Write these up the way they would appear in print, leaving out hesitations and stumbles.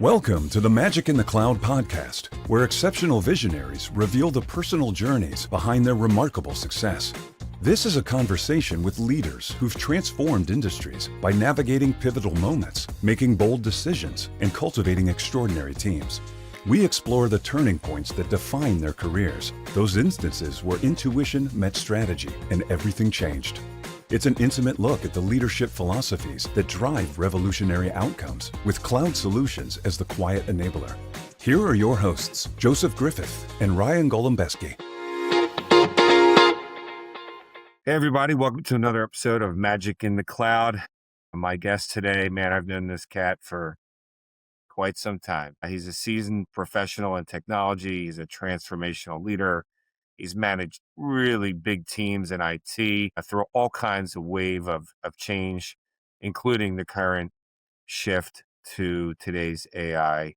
Welcome to the Magic in the Cloud podcast, where exceptional visionaries reveal the personal journeys behind their remarkable success. This is a conversation with leaders who've transformed industries by navigating pivotal moments, making bold decisions, and cultivating extraordinary teams. We explore the turning points that define their careers, those instances where intuition met strategy and everything changed. It's an intimate look at the leadership philosophies that drive revolutionary outcomes, with cloud solutions as the quiet enabler. Here are your hosts, Joseph Griffith and Ryan Golombeski. Hey everybody, welcome to another episode of Magic in the Cloud. My guest today, man, I've known this cat for quite some time. He's a seasoned professional in technology. He's a transformational leader. He's managed really big teams in IT through all kinds of wave of change, including the current shift to today's AI.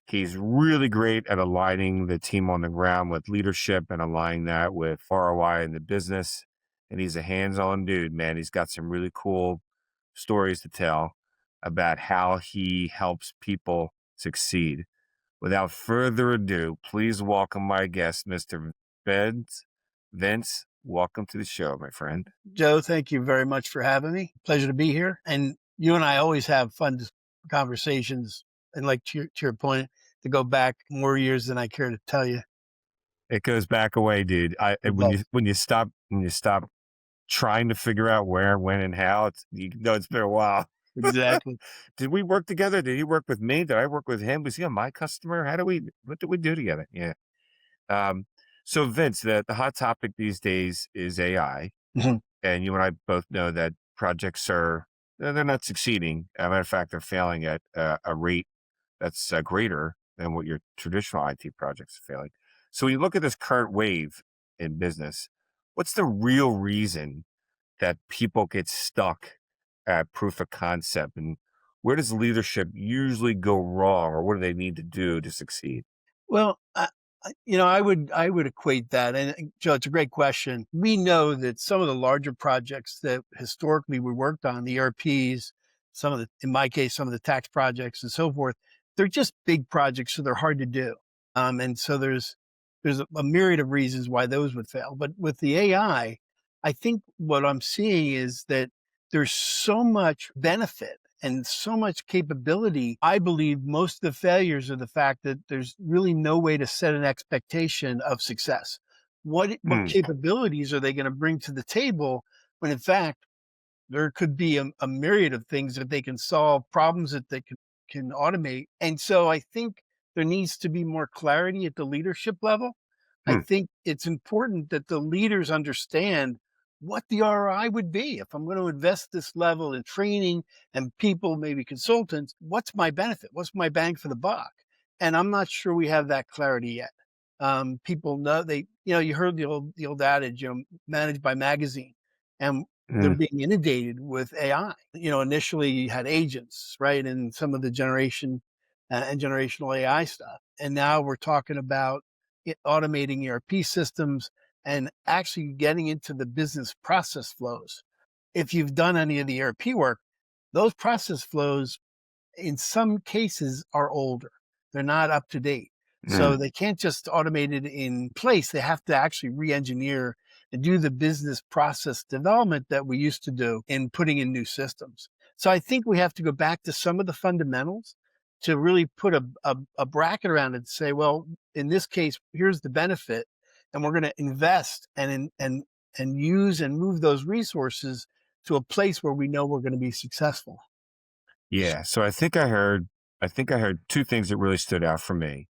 He's really great at aligning the team on the ground with leadership and aligning that with ROI in the business. And he's a hands-on dude, man. He's got some really cool stories to tell about how he helps people succeed. Without further ado, please welcome my guest, Mr. Benz. Vince, welcome to the show, my friend. Joe, thank you very much for having me. Pleasure to be here. And you and I always have fun conversations. And like to your point, to go back more years than I care to tell you. It goes back away, dude. When you stop trying to figure out where, when, and how, it's been a while. Exactly. Did we work together? Did he work with me? Did I work with him? Was he on my customer? What did we do together? Yeah. So Vince, the hot topic these days is AI. Mm-hmm. And you and I both know that projects they're not succeeding. As a matter of fact, they're failing at a rate that's greater than what your traditional IT projects are failing. So when you look at this current wave in business, what's the real reason that people get stuck at proof of concept, and where does leadership usually go wrong, or what do they need to do to succeed? Well, I would equate that. And Joe, it's a great question. We know that some of the larger projects that historically we worked on, the ERPs, in my case, some of the tax projects and so forth, they're just big projects, so they're hard to do. And so there's a myriad of reasons why those would fail. But with the AI, I think what I'm seeing is that there's so much benefit and so much capability. I believe most of the failures are the fact that there's really no way to set an expectation of success. What capabilities are they going to bring to the table when in fact there could be a myriad of things that they can solve, problems that they can automate. And so I think there needs to be more clarity at the leadership level. I think it's important that the leaders understand what the ROI would be. If I'm going to invest this level in training and people, maybe consultants, what's my benefit? What's my bang for the buck? And I'm not sure we have that clarity yet. People know you heard the old adage, managed by magazine, and they're being inundated with AI. Initially you had agents, right? And some of the generation and generational AI stuff. And now we're talking about automating ERP systems and actually getting into the business process flows. If you've done any of the ERP work, those process flows in some cases are older. They're not up to date. So they can't just automate it in place. They have to actually re-engineer and do the business process development that we used to do in putting in new systems. So I think we have to go back to some of the fundamentals to really put a bracket around it and say, well, in this case, here's the benefit, and we're going to invest and use and move those resources to a place where we know we're going to be successful. Yeah. So I think I heard two things that really stood out for me.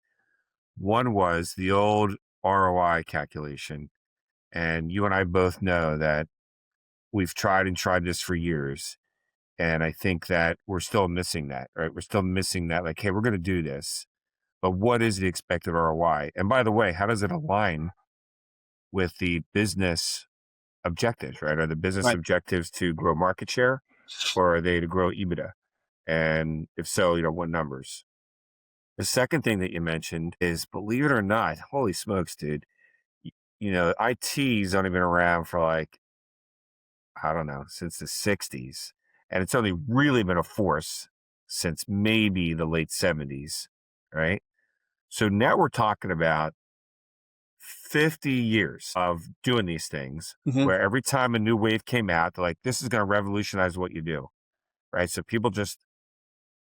One was the old ROI calculation. And you and I both know that we've tried this for years. And I think that we're still missing that, right? We're still missing that, like, hey, we're going to do this, but what is the expected ROI? And by the way, how does it align with the business objectives, right? Are the business objectives to grow market share, or are they to grow EBITDA? And if so, what numbers? The second thing that you mentioned is, believe it or not, holy smokes, dude, IT's only been around for I don't know, since the 60s. And it's only really been a force since maybe the late 70s, right? So now we're talking about 50 years of doing these things Hmm. where every time a new wave came out, they're like, this is going to revolutionize what you do, right? So people just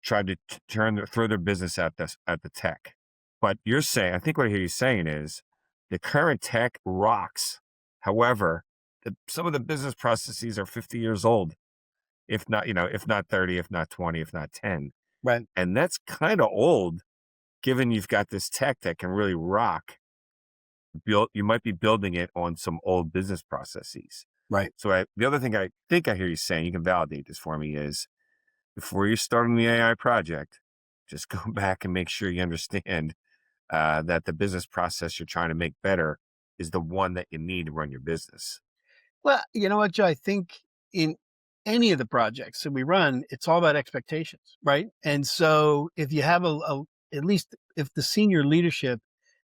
tried to throw their business at the tech. But you're saying, I think what I hear you saying is the current tech rocks. However, some of the business processes are 50 years old, if not, if not 30, if not 20, if not 10. Right. And that's kind of old, given you've got this tech that can really rock. You might be building it on some old business processes. Right. So the other thing I think I hear you saying, you can validate this for me, is before you start on the AI project, just go back and make sure you understand that the business process you're trying to make better is the one that you need to run your business. Well, you know what, Joe? I think in any of the projects that we run, it's all about expectations, right? And so if you have at least if the senior leadership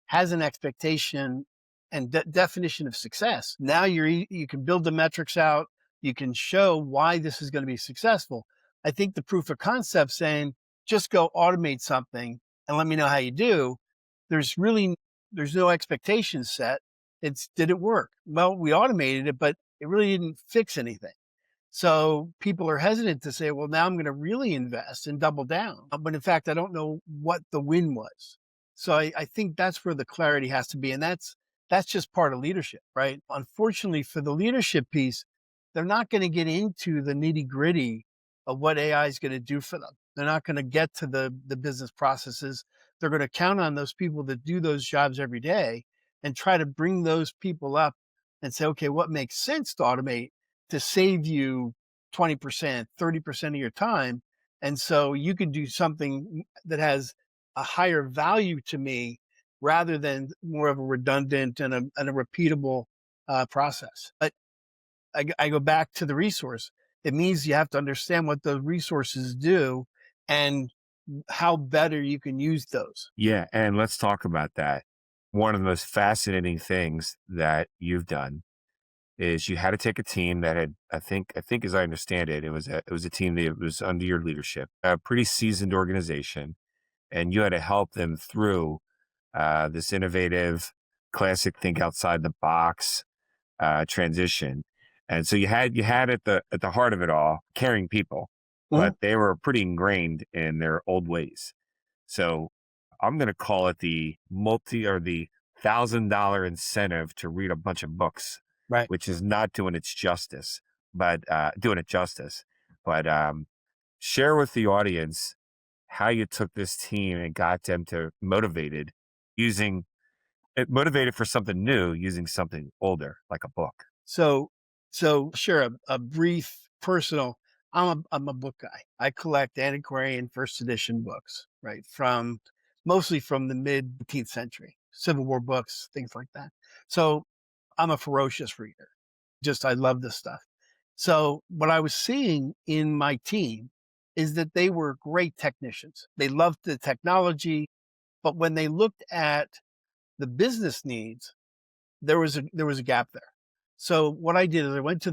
has an expectation and definition of success, now you can build the metrics out. You can show why this is going to be successful. I think the proof of concept saying just go automate something and let me know how you do. There's really there's no expectations set. It's did it work? Well, we automated it, but it really didn't fix anything. So people are hesitant to say, well, now I'm going to really invest and double down. But in fact, I don't know what the win was. So I think that's where the clarity has to be. And that's just part of leadership, right? Unfortunately for the leadership piece, they're not going to get into the nitty gritty of what AI is going to do for them. They're not going to get to the business processes. They're going to count on those people that do those jobs every day and try to bring those people up and say, okay, what makes sense to automate to save you 20%, 30% of your time. And so you can do something that has a higher value to me rather than more of a redundant and a repeatable process. But I go back to the resource. It means you have to understand what those resources do and how better you can use those. Yeah. And let's talk about that. One of the most fascinating things that you've done is you had to take a team that had, I think as I understand it, it was a team that was under your leadership, a pretty seasoned organization, and you had to help them through this innovative, classic, think outside the box transition. And so you had at the heart of it all caring people, Mhm. but they were pretty ingrained in their old ways. So I'm going to call it the $1,000 incentive to read a bunch of books, Right. which is not doing its justice, but doing it justice. But share with the audience how you took this team and got them to using motivated for something new using something older, like a book. So, so sure, a brief personal. I'm a book guy. I collect antiquarian first edition books, right? Mostly from the mid 18th century, Civil War books, things like that. So I'm a ferocious reader. Just I love this stuff. So what I was seeing in my team is that they were great technicians. They loved the technology, but when they looked at the business needs, there was a gap there. So what I did is I went to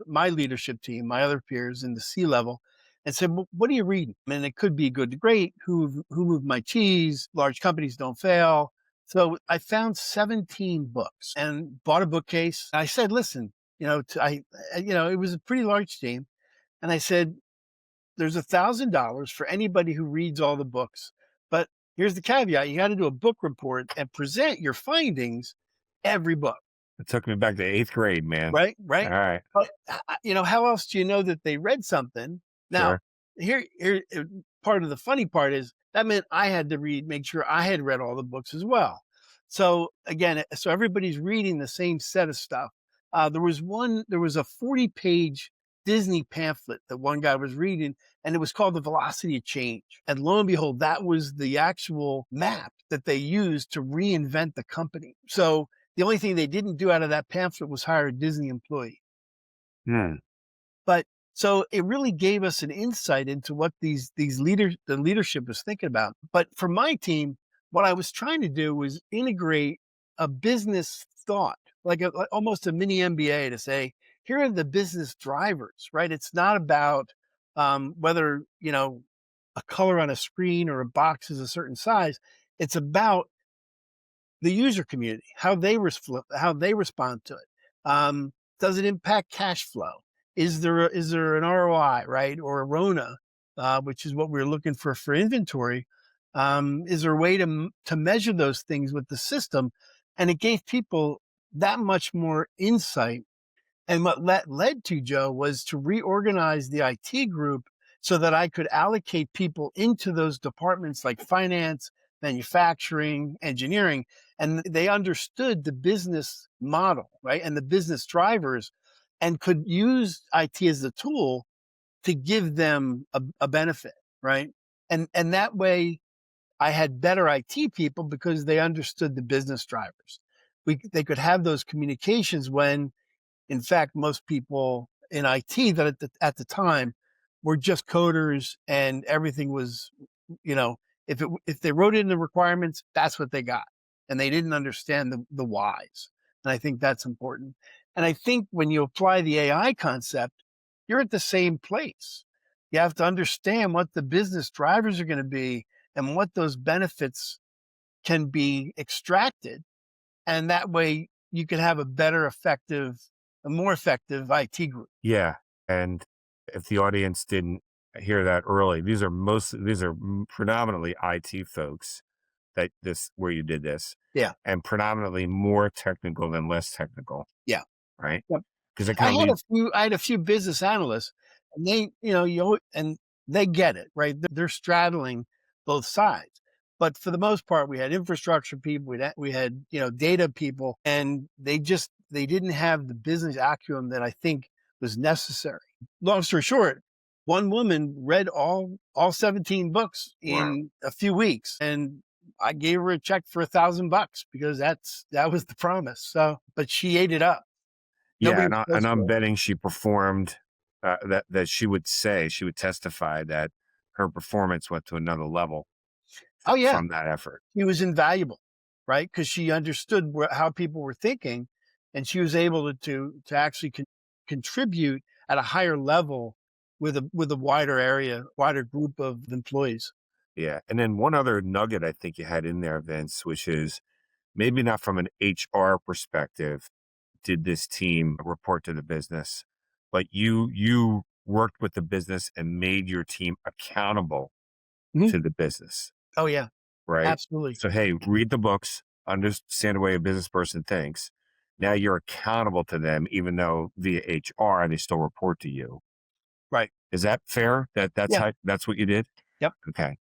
my leadership team, my other peers in the C level, and said, well, "What are you reading?" And it could be Good to Great, Who Moved My Cheese, Large Companies Don't Fail. So I found 17 books and bought a bookcase. I said, "Listen, it was a pretty large team," and I said, "There's $1,000 for anybody who reads all the books, but here's the caveat: you got to do a book report and present your findings every book." It took me back to eighth grade, man. Right, All right. right. But, how else do you know that they read something? Now, Sure. here, part of the funny part is that meant I had to make sure I had read all the books as well. So again, so everybody's reading the same set of stuff. There was a 40-page Disney pamphlet that one guy was reading, and it was called The Velocity of Change. And lo and behold, that was the actual map that they used to reinvent the company. So the only thing they didn't do out of that pamphlet was hire a Disney employee. Hmm. But so it really gave us an insight into what the leadership was thinking about. But for my team, what I was trying to do was integrate a business thought, like almost a mini MBA, to say, here are the business drivers, right? It's not about whether a color on a screen or a box is a certain size. It's about the user community, how they respond to it. Does it impact cash flow? Is there an ROI, right, or a RONA, which is what we're looking for inventory? Is there a way to measure those things with the system? And it gave people that much more insight. And what that led to, Joe, was to reorganize the IT group so that I could allocate people into those departments like finance, manufacturing, engineering, and they understood the business model, right? And the business drivers and could use IT as a tool to give them a benefit, right? And that way I had better IT people because they understood the business drivers. They could have those communications when in fact, most people in IT that at the time were just coders and everything was, you know, if they wrote in the requirements, that's what they got. And they didn't understand the whys. And I think that's important. And I think when you apply the AI concept, you're at the same place. You have to understand what the business drivers are going to be and what those benefits can be extracted. And that way you can have a more effective IT group. Yeah. And if the audience didn't hear that early, these are predominantly IT folks where you did this, Yeah. and predominantly more technical than less technical. Yeah. Right. Yep. Because it kind of I had a few business analysts and they get it, right? They're straddling both sides. But for the most part, we had infrastructure people, we had, data people, and they didn't have the business acumen that I think was necessary. Long story short, one woman read all 17 books wow. in a few weeks, and I gave her a check for $1,000 because that was the promise. So, but she ate it up. Yeah, Nobody was and I'm close to betting she performed that she would testify that her performance went to another level her. Oh yeah, from that effort. she was invaluable, right? Because she understood how people were thinking, and she was able to actually contribute at a higher level with a wider group of employees. Yeah, and then one other nugget I think you had in there, Vince, which is maybe not from an HR perspective did this team report to the business, but you worked with the business and made your team accountable Mhm. to the business, Oh yeah, right? absolutely. So hey, read the books, understand the way a business person thinks. Now you're accountable to them, even though via HR they still report to you. Right. Is that fair? Yeah. That's what you did? Yep. Okay.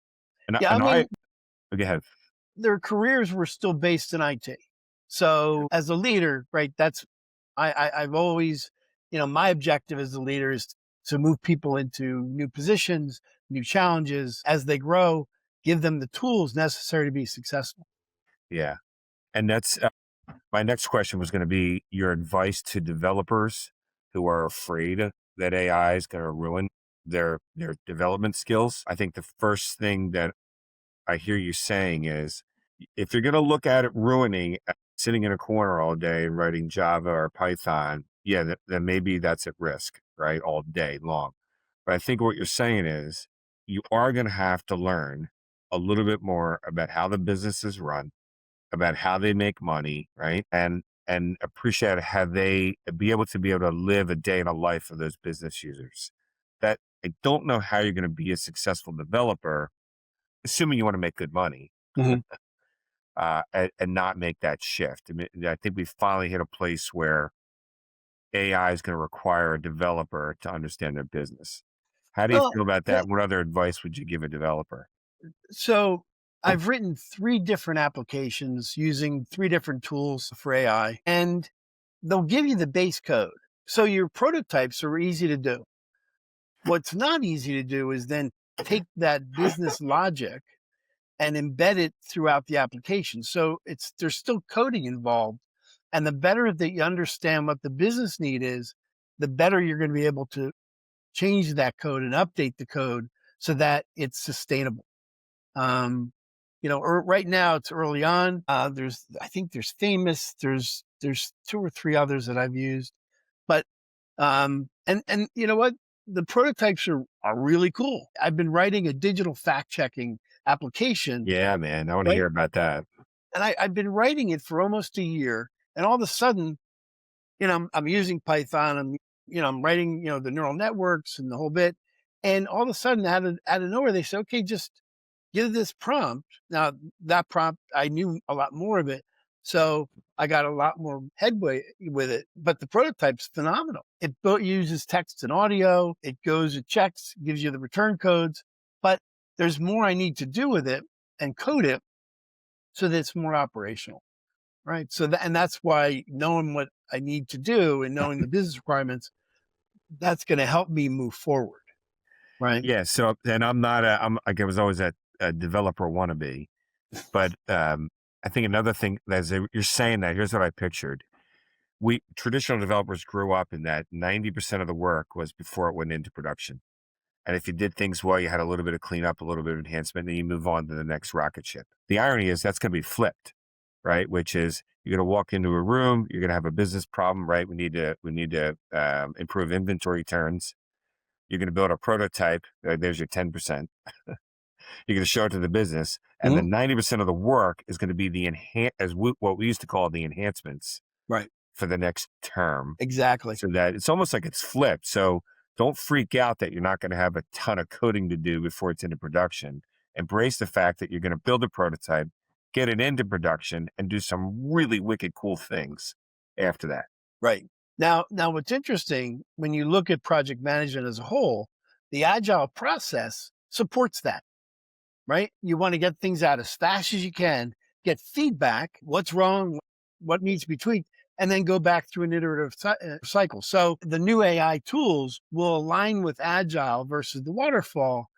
And Yeah. I mean, go ahead. their careers were still based in IT. So as a leader, right, I've always, my objective as a leader is to move people into new positions, new challenges as they grow, give them the tools necessary to be successful. Yeah. And that's my next question was going to be your advice to developers who are afraid that AI is going to ruin their development skills. I think the first thing that I hear you saying is if you're going to look at it ruining sitting in a corner all day and writing Java or Python, yeah, then maybe that's at risk, right? All day long. But I think what you're saying is you are going to have to learn a little bit more about how the business is run, about how they make money, right? And appreciate how they be able to live a day in a life of those business users. That I don't know how you're going to be a successful developer, assuming you want to make good money, Mhm. and not make that shift. I mean, I think we finally hit a place where AI is going to require a developer to understand their business. How do you Well, feel about the, that? What other advice would you give a developer? so I've written 3 different applications using 3 different tools for AI, and they'll give you the base code. So your prototypes are easy to do. What's not easy to do is then take that business logic and embed it throughout the application. So there's still coding involved. And the better that you understand what the business need is, the better you're going to be able to change that code and update the code so that it's sustainable. Right now it's early on. I think there's Famous. There's 2 or 3 others that I've used, but and you know what? the prototypes are really cool. I've been writing a digital fact checking application. Yeah, man. I want to Right. hear about that. And I've been writing it for almost a year. And all of a sudden, I'm using Python. I'm writing, the neural networks and the whole bit. And all of a sudden, out of nowhere, they say, okay, just give this prompt. Now, that prompt, I knew a lot more of it. So I got a lot more headway with it. But the prototype's phenomenal. It uses text and audio. It checks, gives you the return codes. But there's more I need to do with it and code it so that it's more operational. Right. So and that's why knowing what I need to do and knowing the business requirements, that's going to help me move forward. Right. Yeah. So, and I'm not I was always a developer wannabe, but I think another thing as you're saying that, here's what I pictured. Traditional developers grew up in that 90% of the work was before it went into production. And if you did things well, you had a little bit of cleanup, a little bit of enhancement, and you move on to the next rocket ship. The irony is that's going to be flipped, right? Which is you're going to walk into a room, you're going to have a business problem, right? We need to improve inventory turns. You're going to build a prototype. There's your 10%. You're going to show it to the business, and then 90% of the work is going to be what we used to call the enhancements, Right. for the next term. Exactly. So that it's almost like it's flipped. So don't freak out that you're not going to have a ton of coding to do before it's into production. Embrace the fact that you're going to build a prototype, get it into production, and do some really wicked cool things after that. Right. Now, what's interesting, when you look at project management as a whole, the agile process supports that, right? You want to get things out as fast as you can, get feedback, what's wrong, what needs to be tweaked, and then go back through an iterative cycle. So the new AI tools will align with agile versus the waterfall,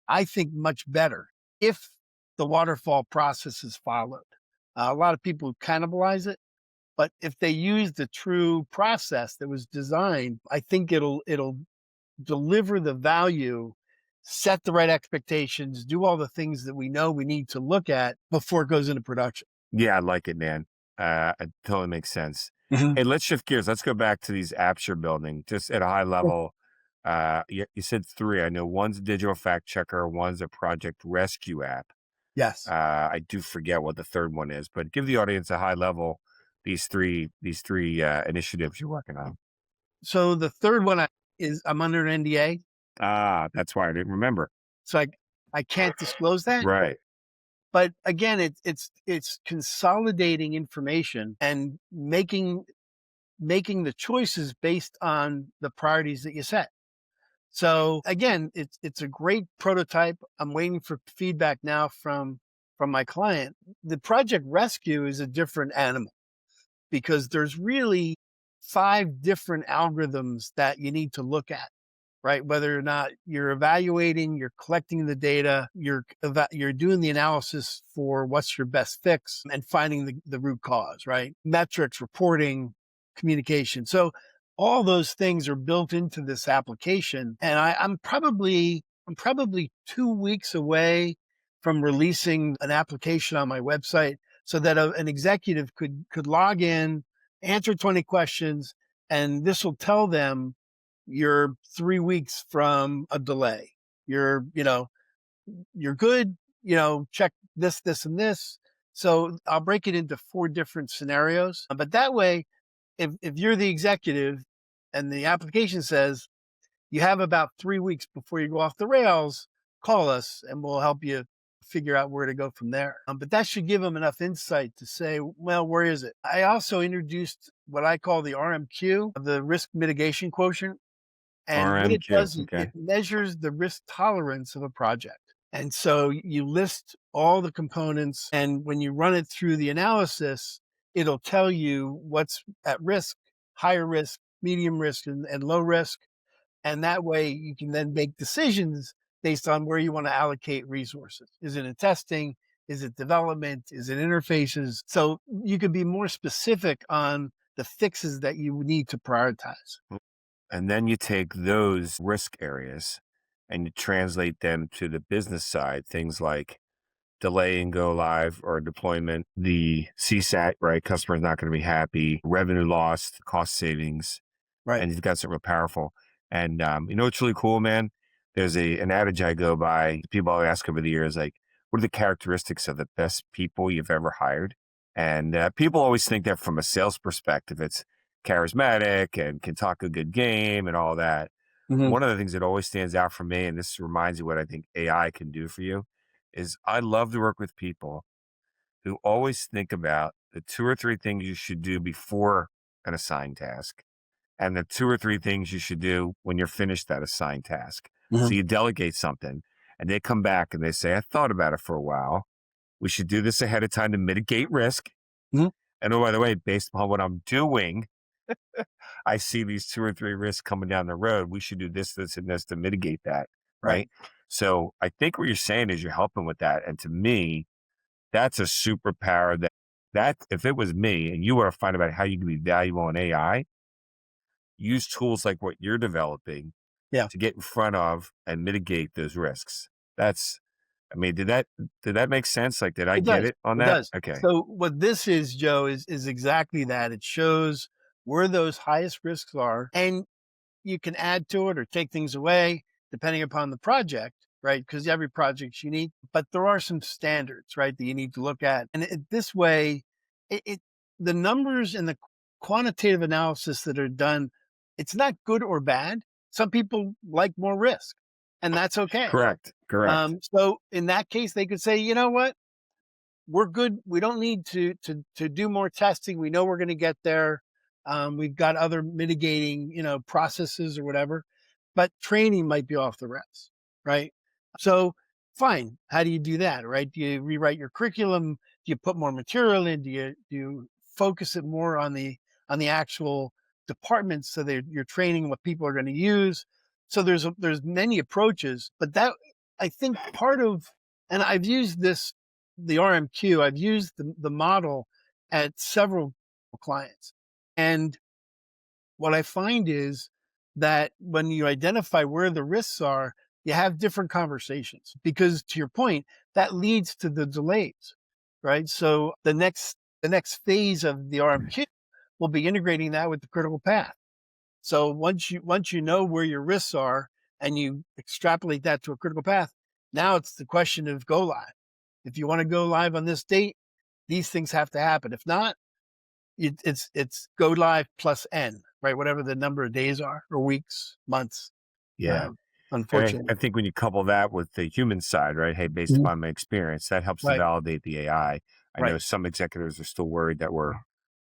I think, much better if the waterfall process is followed. A lot of people cannibalize it. But if they use the true process that was designed, I think it'll deliver the value, set the right expectations, do all the things that we know we need to look at before it goes into production. Yeah, I like it, man. It totally makes sense. Hey, let's shift gears. Let's go back to these apps you're building, just at a high level. You said 3. I know one's a digital fact checker, one's a project rescue app. Yes. I do forget what the third one is, but give the audience a high level these three initiatives you're working on. So the third one I'm under an NDA. That's why I didn't remember. So I can't disclose that. Right. But again, it's consolidating information and making the choices based on the priorities that you set. So again, it's a great prototype. I'm waiting for feedback now from my client. The project rescue is a different animal because there's really 5 different algorithms that you need to look at, right? Whether or not you're evaluating, you're collecting the data, you're doing the analysis for what's your best fix and finding the root cause, right? Metrics, reporting, communication. So all those things are built into this application. And I'm probably 2 weeks away from releasing an application on my website so that an executive could log in, answer 20 questions, and this will tell them you're 3 weeks from a delay. You're good, check this, and this. So I'll break it into 4 different scenarios. But that way, if you're the executive and the application says you have about 3 weeks before you go off the rails, call us and we'll help you figure out where to go from there. But that should give them enough insight to say, well, where is it? I also introduced what I call the RMQ, the risk mitigation quotient. And what it does, it measures the risk tolerance of a project. And so you list all the components, and when you run it through the analysis, it'll tell you what's at risk, higher risk, medium risk, and low risk. And that way you can then make decisions based on where you want to allocate resources. Is it in testing? Is it development? Is it interfaces? So you could be more specific on the fixes that you need to prioritize. And then you take those risk areas and you translate them to the business side, things like delay and go live or deployment, the CSAT, right? Customer's not going to be happy, revenue lost, cost savings. Right. And you've got something real powerful. And what's really cool, man? There's an adage I go by. People always ask over the years, like, what are the characteristics of the best people you've ever hired? And people always think that from a sales perspective, it's charismatic and can talk a good game and all that. Mhm. One of the things that always stands out for me, and this reminds you what I think AI can do for you, is I love to work with people who always think about the 2 or 3 things you should do before an assigned task and the 2 or 3 things you should do when you're finished that assigned task. So Mhm. you delegate something and they come back and they say, I thought about it for a while. We should do this ahead of time to mitigate risk. Mhm. And oh, by the way, based upon what I'm doing, I see these 2 or 3 risks coming down the road. We should do this, this, and this to mitigate that. Right. Right. So I think what you're saying is you're helping with that. And to me, that's a superpower that if it was me and you were to find out how you can be valuable in AI, use tools like what you're developing Yeah. to get in front of and mitigate those risks. Did that make sense? Like, did I It get does. it on It that? does. Okay. So what this is, Joe, is exactly that. It shows where those highest risks are, and you can add to it or take things away depending upon the project, right? Because every project's unique, but there are some standards, right, that you need to look at. And this way, it the numbers and the quantitative analysis that are done, it's not good or bad. Some people like more risk, and that's okay. Correct. So in that case, they could say, you know what? We're good. We don't need to do more testing. We know we're going to get there. We've got other mitigating, processes or whatever, but training might be off the rails, right? So fine. How do you do that, right? Do you rewrite your curriculum? Do you put more material in? Do you focus it more on the actual departments so that you're training what people are going to use? So there's many approaches, but that I think part of, and I've used the RMQ, I've used the model at several clients. And what I find is that when you identify where the risks are, you have different conversations because to your point, that leads to the delays, right? So the next phase of the RMQ will be integrating that with the critical path. So once you know where your risks are and you extrapolate that to a critical path, now it's the question of go live. If you want to go live on this date, these things have to happen. If not, it's go live plus N, right? Whatever the number of days are, or weeks, months. Yeah. Um, And I unfortunately, think when you couple that with the human side, right? Hey, based Mhm. upon my experience, that helps to Right, validate the AI. I know right. some executives are still worried that we're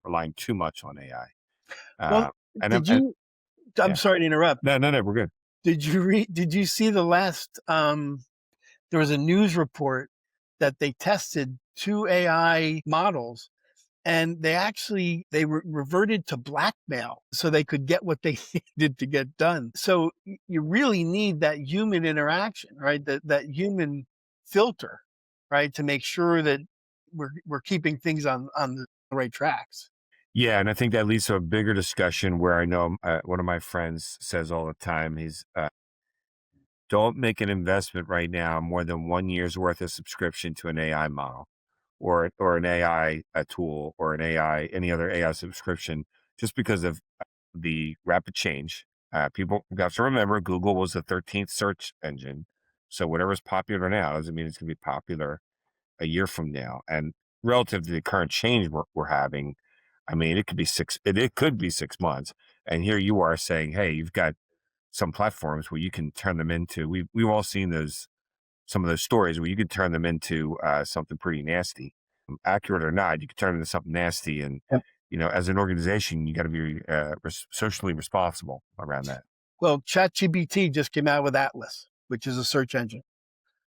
relying too much on AI. Well, did And you? I'm yeah, sorry to interrupt. no, we're good. Did you read? Did you see the last? There was a news report that they tested two AI models and they reverted to blackmail so they could get what they needed to get done. So you really need that human interaction, right? That human filter, right, to make sure that we're keeping things on the right tracks. Yeah, and I think that leads to a bigger discussion where I know one of my friends says all the time, he's don't make an investment right now more than 1 year's worth of subscription to an AI model or an AI tool or an AI, any other AI subscription, just because of the rapid change. People got to remember Google was the 13th search engine. So whatever's popular now doesn't mean it's going to be popular a year from now. And relative to the current change we're having, I mean, it could be 6 months. And here you are saying, hey, you've got some platforms where you can turn them into, we've all seen some of those stories where you could turn them into something pretty nasty. Accurate or not, you could turn it into something nasty. And, Yep. as an organization, you got to be socially responsible around that. Well, ChatGPT just came out with Atlas, which is a search engine.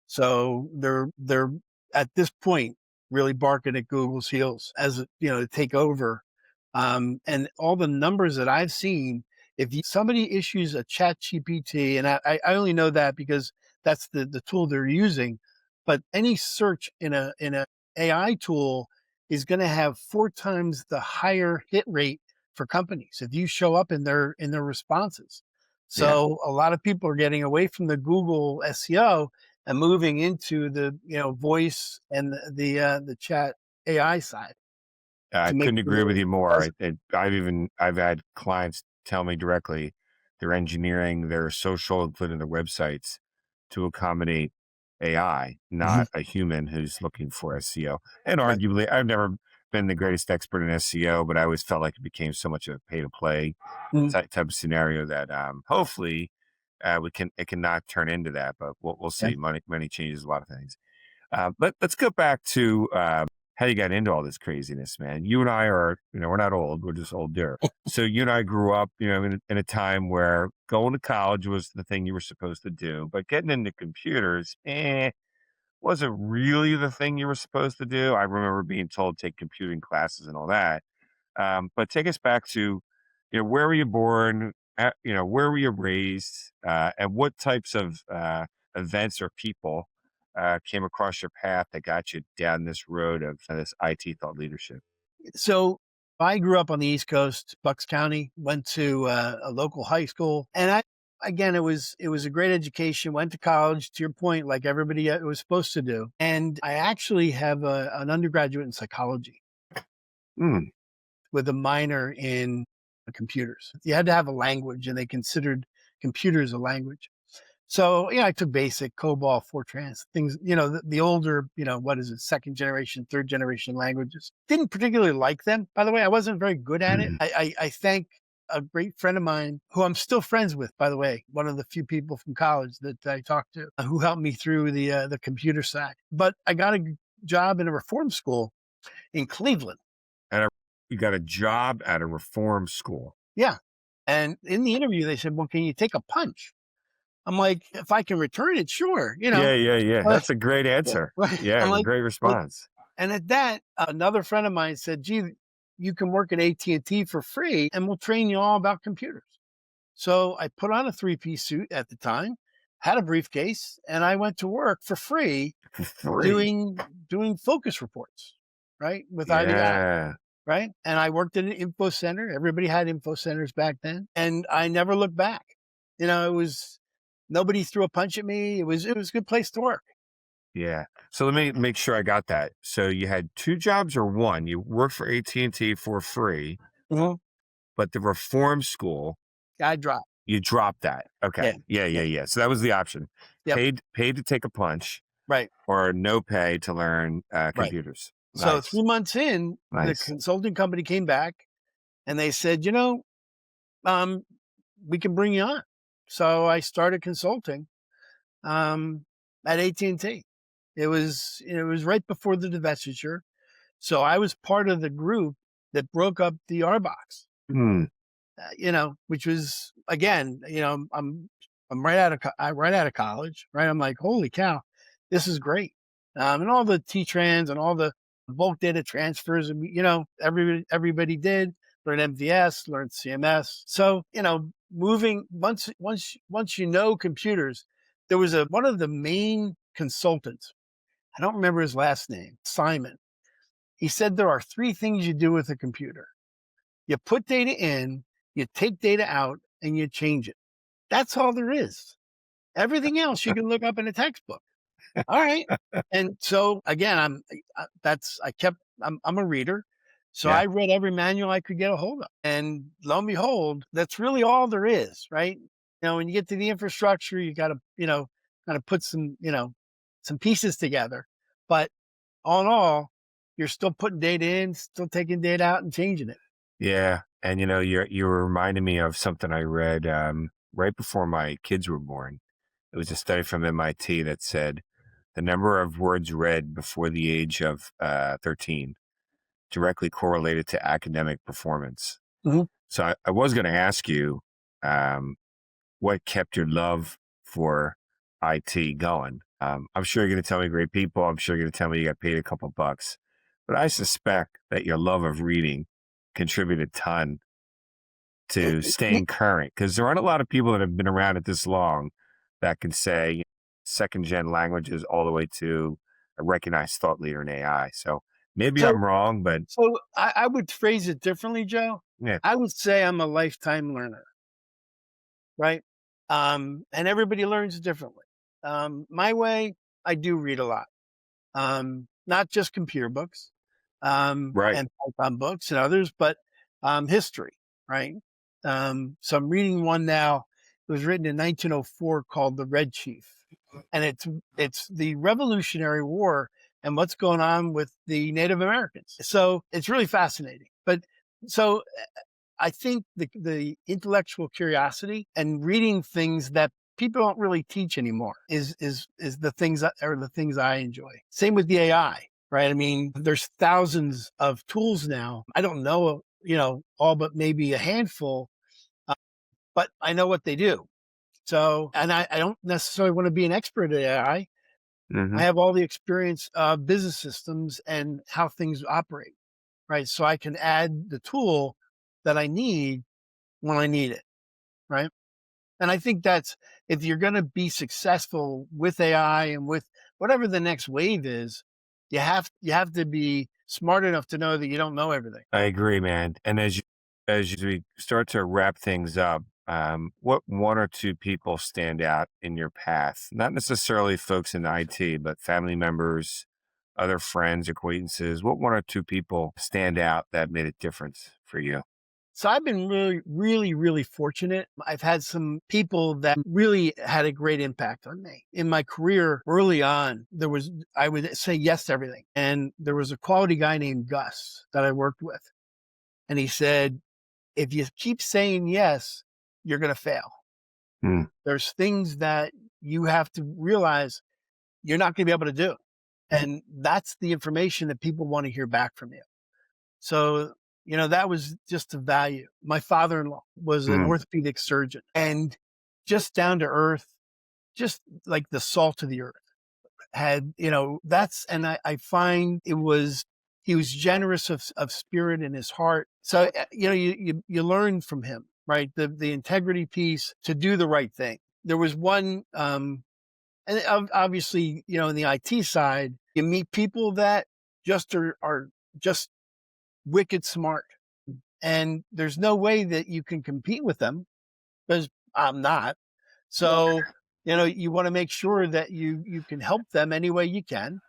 So they're at this point really barking at Google's heels as to take over. And all the numbers that I've seen, if somebody issues a Chat GPT, and I only know that because that's the tool they're using, but any search in a AI tool is going to have 4 times the higher hit rate for companies if you show up in their responses. Yeah. So a lot of people are getting away from the Google SEO and moving into the voice and the chat AI side I to make couldn't sure agree that with it you more. does. I've had clients tell me directly their engineering, their social, including their websites, to accommodate AI, Mhm. not a human who's looking for SEO. And Right. arguably, I've never been the greatest expert in SEO, but I always felt like it became so much of a pay to play Mhm. type of scenario that hopefully it can not turn into that, but we'll Yeah. see. Money changes a lot of things. Let's go back to how you got into all this craziness, man. You and I are, we're not old, we're just older. So you and I grew up, in a time where going to college was the thing you were supposed to do, but getting into computers, wasn't really the thing you were supposed to do. I remember being told take computing classes and all that. But take us back to, where were you born? Where were you raised? And what types of events or people came across your path that got you down this road of this IT thought leadership? So I grew up on the East Coast, Bucks County, went to a local high school. And again, it was a great education, went to college, to your point, like everybody was supposed to do. And I actually have an undergraduate in psychology Mm. with a minor in computers. You had to have a language, and they considered computers a language. So, I took basic, COBOL, Fortran, things, the older, what is it, second generation, third generation languages. Didn't particularly like them, by the way. I wasn't very good at it. Mm. I thank a great friend of mine who I'm still friends with, by the way, one of the few people from college that I talked to who helped me through the computer side. But I got a job in a reform school in Cleveland. And you got a job at a reform school. Yeah. And in the interview, they said, well, can you take a punch? I'm like, if I can return it, sure, Yeah, yeah, yeah. Uh, That's a great yeah, answer. right. Yeah, I'm like, great well, response. and at that, another friend of mine said, gee, you can work at AT&T for free and we'll train you all about computers. So I put on a three-piece suit at the time, had a briefcase, and I went to work for free For free. doing focus reports, right? With IDI, Yeah. right? And I worked at an info center. Everybody had info centers back then. And I never looked back. It was nobody threw a punch at me. It was a good place to work. Yeah. So let me make sure I got that. So you had two jobs or one? You worked for AT&T for free, Mhm. but the reform school, I dropped. you dropped that. Yeah. Okay. Yeah, yeah, Yeah. yeah. So that was the option. Yep. Paid to take a punch Right. or no pay to learn Right. computers. So Nice. 3 months in, the Nice. consulting company came back and they said, um, we can bring you on. So I started consulting at AT&T. It was right before the divestiture. So I was part of the group that broke up the R box. Hmm. Which was again, I'm right out of college, right? I'm like, holy cow, this is great, and all the T-trans and all the bulk data transfers, and everybody did learn MVS, learn CMS. So moving once computers, there was one of the main consultants. I don't remember his last name, Simon. He said there are three things you do with a computer. You put data in, you take data out, and you change it. That's all there is. Everything else you can look up in a textbook. All right. And so again, I'm a reader. So Yeah. I read every manual I could get a hold of. And lo and behold, that's really all there is, right? When you get to the infrastructure, you got to, kind of put some pieces together. But all in all, you're still putting data in, still taking data out and changing it. Yeah. And you were reminding me of something I read right before my kids were born. It was a study from MIT that said the number of words read before the age of 13 directly correlated to academic performance. Mhm. So I was going to ask you um, what kept your love for IT going. I'm sure you're going to tell me great people. I'm sure you're going to tell me you got paid a couple bucks. But I suspect that your love of reading contributed a ton to staying current, because there aren't a lot of people that have been around it this long that can say second gen languages all the way to a recognized thought leader in AI. So maybe So I'm wrong, but So I would phrase it differently, Joe. yeah, I would say I'm a lifetime learner, right? And everybody learns differently. My way, I do read a lot, not just computer books, right. and Python books and others, but history, right? So I'm reading one now. It was written in 1904 called The Red Chief. And it's the Revolutionary War and what's going on with the Native Americans. So it's really fascinating. But so I think the intellectual curiosity and reading things that people don't really teach anymore is the things that are the things I enjoy. Same with the AI, right? I mean, there's thousands of tools now. I don't know, all but maybe a handful, but I know what they do. So, and I don't necessarily want to be an expert at AI. I Mm-hmm. have all the experience of business systems and how things operate, right? So I can add the tool that I need when I need it, right? And I think that's, if you're going to be successful with AI and with whatever the next wave is, you have to be smart enough to know that you don't know everything. I agree, man. And as we start to wrap things up, what one or two people stand out in your path? Not necessarily folks in IT, but family members, other friends, acquaintances. What one or two people stand out that made a difference for you? So I've been really, really, really fortunate. I've had some people that really had a great impact on me. In my career early on, I would say yes to everything. And there was a quality guy named Gus that I worked with. And he said, if you keep saying yes, you're going to fail. Hmm. There's things that you have to realize you're not going to be able to do. And that's the information that people want to hear back from you. So, that was just a value. My father-in-law was an orthopedic surgeon and just down to earth, just like the salt of the earth and I find he was generous of spirit in his heart. So, you learn from him, right? The integrity piece to do the right thing. There was one, and obviously, in the IT side, you meet people that just are just wicked smart. And there's no way that you can compete with them because I'm not. So, you want to make sure that you can help them any way you can.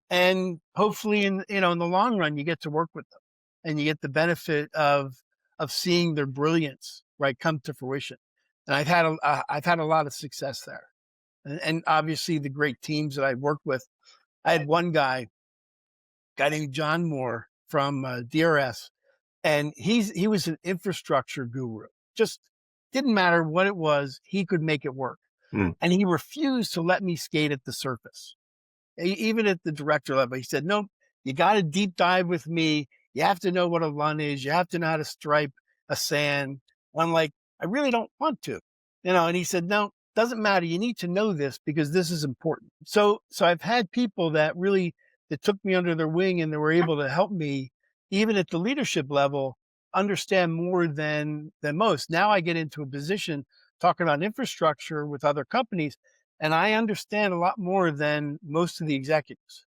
And hopefully in the long run, you get to work with them and you get the benefit of seeing their brilliance, right, come to fruition. And I've had a lot of success there. And obviously the great teams that I've worked with. I had one guy named John Moore from DRS, and he was an infrastructure guru. Just didn't matter what it was, he could make it work. And he refused to let me skate at the surface. Even at the director level, he said, "Nope, you got to deep dive with me. You have to know what a LUN is. You have to know how to stripe a sand." I'm like, I really don't want to, and he said, "No, doesn't matter. You need to know this because this is important." So I've had people that took me under their wing and they were able to help me, even at the leadership level, understand more than most. Now I get into a position talking about infrastructure with other companies, and I understand a lot more than most of the executives,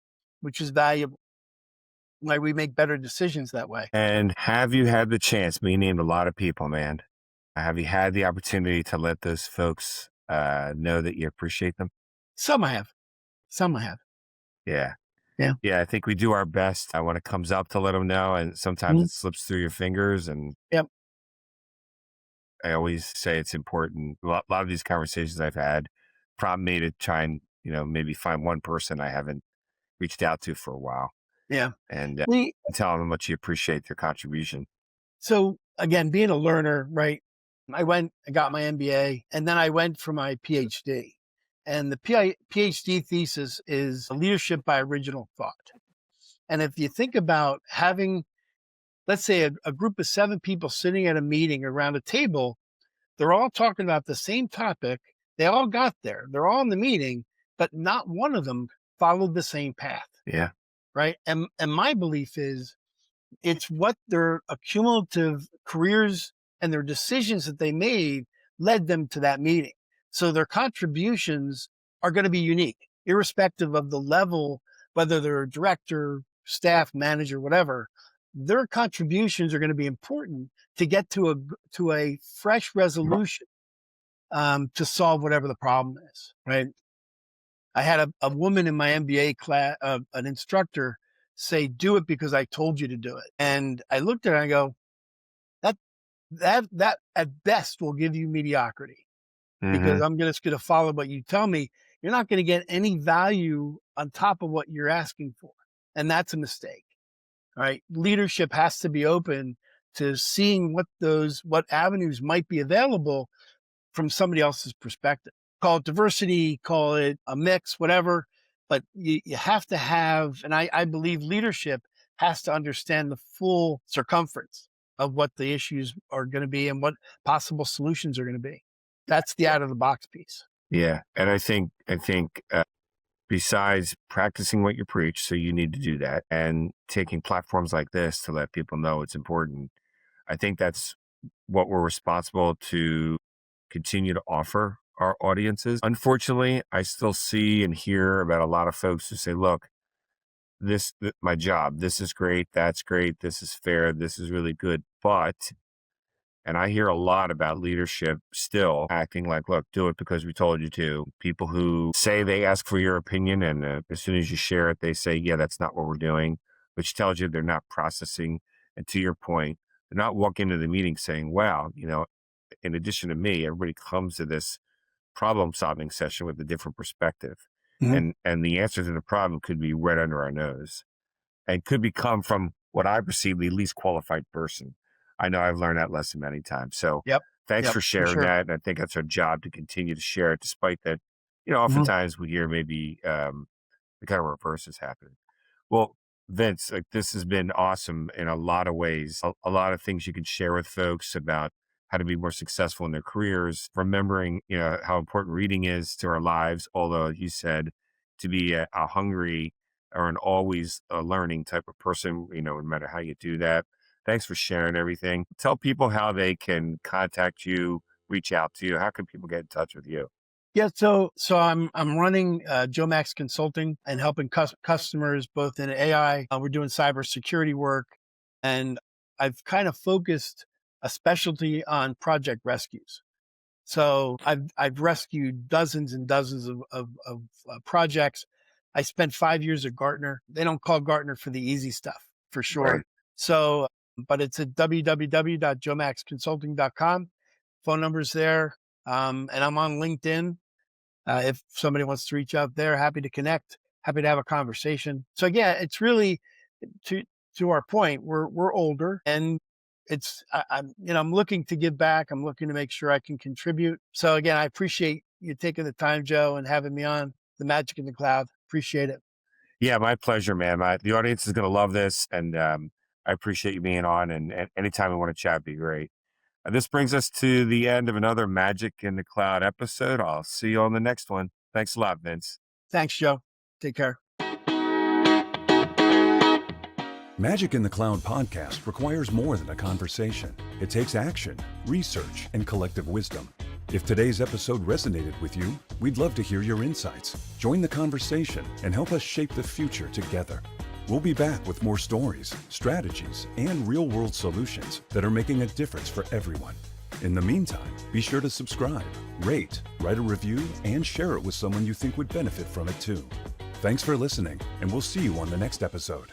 which is valuable. Like, we make better decisions that way. And have you had the chance? You named a lot of people, man. Have you had the opportunity to let those folks know that you appreciate them? Some I have. Yeah. Yeah. Yeah, I think we do our best when it comes up to let them know, and sometimes it slips through your fingers. And Yep. I always say it's important. A lot of these conversations I've had prompt me to try and maybe find one person I haven't reached out to for a while, Yeah. and We, tell them how much you appreciate their contribution. So again, being a learner, right? I got my MBA, and then I went for my PhD. And the PhD thesis is leadership by original thought. And if you think about having, let's say, a group of 7 people sitting at a meeting around a table, they're all talking about the same topic. They all got there. They're all in the meeting, but not one of them followed the same path. Yeah. Right. And my belief is it's what their accumulative careers and their decisions that they made led them to that meeting. So their contributions are going to be unique, irrespective of the level, whether they're a director, staff, manager, whatever. Their contributions are going to be important to get to a fresh resolution to solve whatever the problem is. Right. I had a woman in my MBA class, an instructor, say, "Do it because I told you to do it." And I looked at her and I go, that at best will give you mediocrity. because I'm just going to follow what you tell me, you're not going to get any value on top of what you're asking for. And that's a mistake. All right. Leadership has to be open to seeing what avenues might be available from somebody else's perspective. Call it diversity, call it a mix, whatever. But you have to have, and I believe leadership has to understand the full circumference of what the issues are going to be and what possible solutions are going to be. That's the out of the box piece. Yeah. And I think besides practicing what you preach, so you need to do that, and taking platforms like this to let people know it's important, I think that's what we're responsible to continue to offer our audiences. Unfortunately, I still see and hear about a lot of folks who say, look, my job, this is great, that's great, this is fair, this is really good, but, and I hear a lot about leadership still acting like, look, do it because we told you to. People who say they ask for your opinion, and as soon as you share it, they say, yeah, that's not what we're doing, which tells you they're not processing. And to your point, they're not walking into the meeting saying, wow, in addition to me, everybody comes to this problem solving session with a different perspective. Mhm. And the answer to the problem could be right under our nose, and could come from what I perceive the least qualified person. I know I've learned that lesson many times. So Yep. thanks Yep, for for sharing sure. that. And I think that's our job to continue to share it, despite that, Mhm. oftentimes we hear maybe the kind of reverse is happening. Well, Vince, like, this has been awesome in a lot of ways. A lot of things you can share with folks about how to be more successful in their careers, remembering, how important reading is to our lives. Although you said to be a hungry or an always learning type of person, no matter how you do that. Thanks for sharing everything. Tell people how they can contact you, reach out to you. How can people get in touch with you? Yeah, so I'm running Joe Max Consulting and helping customers both in AI. We're doing cybersecurity work, and I've kind of focused a specialty on project rescues. So I've rescued dozens and dozens of projects. I spent 5 years at Gartner. They don't call Gartner for the easy stuff, for Right. sure. So, but it's at www.joemaxconsulting.com. Phone number's there, and I'm on LinkedIn. If somebody wants to reach out there, happy to connect, happy to have a conversation. So again, it's really to our point. We're older, and I'm looking to give back. I'm looking to make sure I can contribute. So again, I appreciate you taking the time, Joe, and having me on the Magic in the Cloud. Appreciate it. Yeah, my pleasure, man. The audience is going to love this, and I appreciate you being on. And anytime we want to chat, would be great. This brings us to the end of another Magic in the Cloud episode. I'll see you on the next one. Thanks a lot, Vince. Thanks, Joe. Take care. Magic in the Cloud podcast requires more than a conversation. It takes action, research, and collective wisdom. If today's episode resonated with you, we'd love to hear your insights. Join the conversation and help us shape the future together. We'll be back with more stories, strategies, and real-world solutions that are making a difference for everyone. In the meantime, be sure to subscribe, rate, write a review, and share it with someone you think would benefit from it too. Thanks for listening, and we'll see you on the next episode.